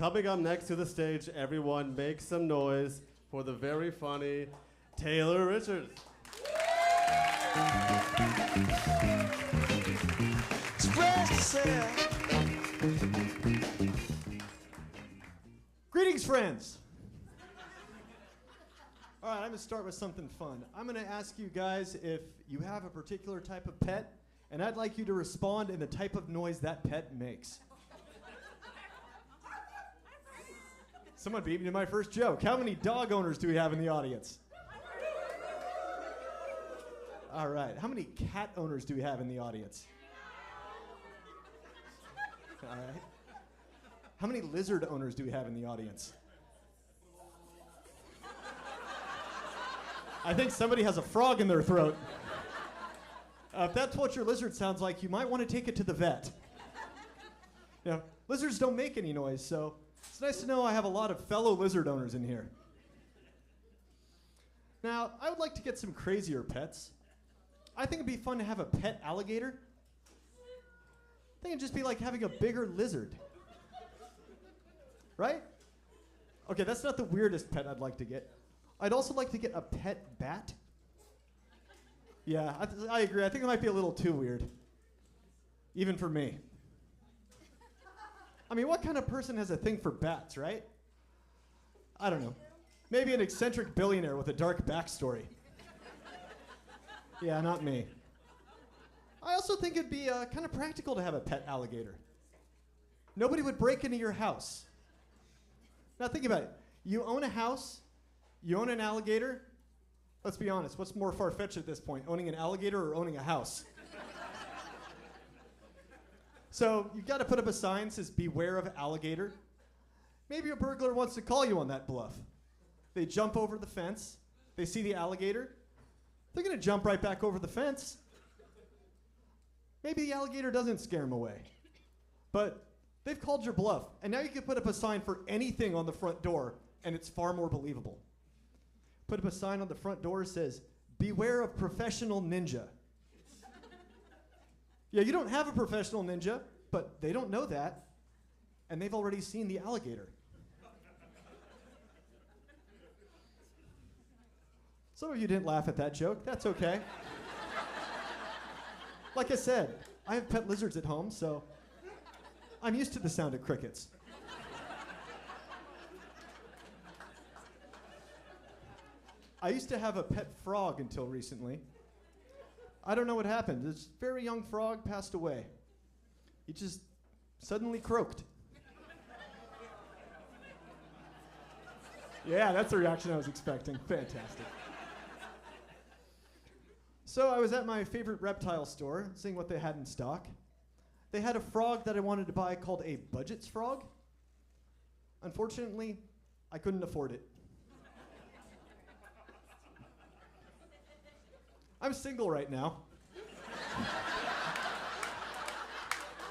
Coming up next to the stage, everyone make some noise for the very funny Taylor Richards. Greetings, friends. All right, I'm going to start with something fun. I'm going to ask you guys if you have a particular type of pet, and I'd like you to respond in the type of noise that pet makes. Someone beat me to my first joke. How many dog owners do we have in the audience? All right. How many cat owners do we have in the audience? All right. How many lizard owners do we have in the audience? I think somebody has a frog in their throat. If that's what your lizard sounds like, you might want to take it to the vet. You know, lizards don't make any noise, so it's nice to know I have a lot of fellow lizard owners in here. Now, I would like to get some crazier pets. I think it'd be fun to have a pet alligator. I think it'd just be like having a bigger lizard. Right? Okay, that's not the weirdest pet I'd like to get. I'd also like to get a pet bat. Yeah, I agree. I think it might be a little too weird. Even for me. I mean, what kind of person has a thing for bats, right? I don't know. Maybe an eccentric billionaire with a dark backstory. Yeah, not me. I also think it'd be kind of practical to have a pet alligator. Nobody would break into your house. Now think about it. You own a house, you own an alligator. Let's be honest, what's more far-fetched at this point, owning an alligator or owning a house? So you've got to put up a sign that says, beware of alligator. Maybe a burglar wants to call you on that bluff. They jump over the fence, they see the alligator, they're going to jump right back over the fence. Maybe the alligator doesn't scare them away. But they've called your bluff, and now you can put up a sign for anything on the front door, and it's far more believable. Put up a sign on the front door that says, beware of professional ninja. Yeah, you don't have a professional ninja, but they don't know that, and they've already seen the alligator. Some of you didn't laugh at that joke. That's okay. Like I said, I have pet lizards at home, so I'm used to the sound of crickets. I used to have a pet frog until recently. I don't know what happened. This very young frog passed away. He just suddenly croaked. Yeah, that's the reaction I was expecting. Fantastic. So I was at my favorite reptile store, seeing what they had in stock. They had a frog that I wanted to buy called a Budget's frog. Unfortunately, I couldn't afford it. I'm single right now.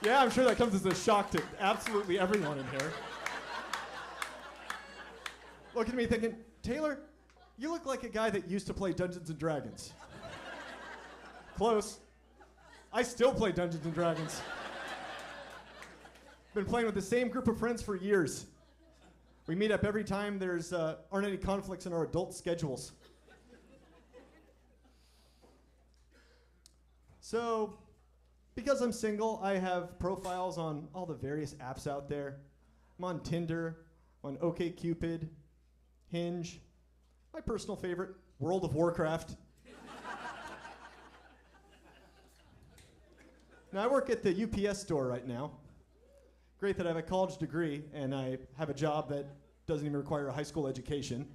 Yeah, I'm sure that comes as a shock to absolutely everyone in here. Looking at me thinking, Taylor, you look like a guy that used to play Dungeons and Dragons. Close. I still play Dungeons and Dragons. Been playing with the same group of friends for years. We meet up every time there's aren't any conflicts in our adult schedules. So, because I'm single, I have profiles on all the various apps out there. I'm on Tinder, on OkCupid, Hinge, my personal favorite, World of Warcraft. Now, I work at the UPS store right now. Great that I have a college degree and I have a job that doesn't even require a high school education.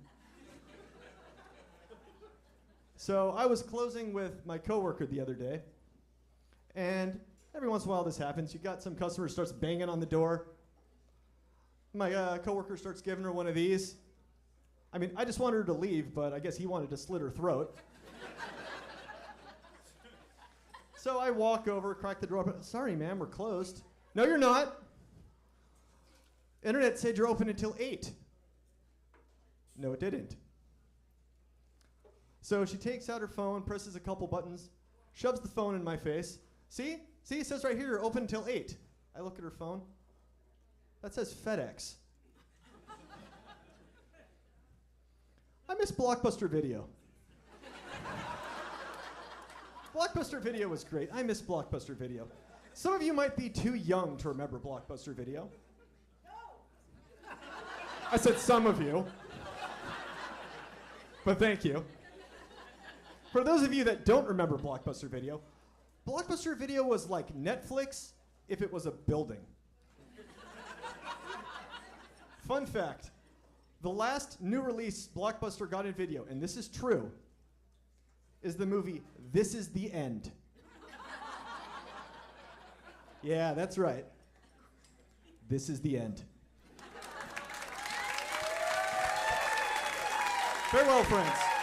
So I was closing with my coworker the other day, and every once in a while this happens. You got some customer starts banging on the door. My coworker starts giving her one of these. I mean, I just wanted her to leave, but I guess he wanted to slit her throat. So I walk over, crack the door open. Sorry, ma'am, we're closed. No, you're not. Internet said you're open until 8. No, it didn't. So she takes out her phone, presses a couple buttons, shoves the phone in my face. See? See, it says right here you're open until 8. I look at her phone. That says FedEx. I miss Blockbuster Video. Blockbuster Video was great. I miss Blockbuster Video. Some of you might be too young to remember Blockbuster Video. No. I said some of you. But thank you. For those of you that don't remember Blockbuster Video was like Netflix if it was a building. Fun fact, the last new release Blockbuster got in video, and this is true, is the movie This Is the End. Yeah, that's right. This is the end. Farewell, friends.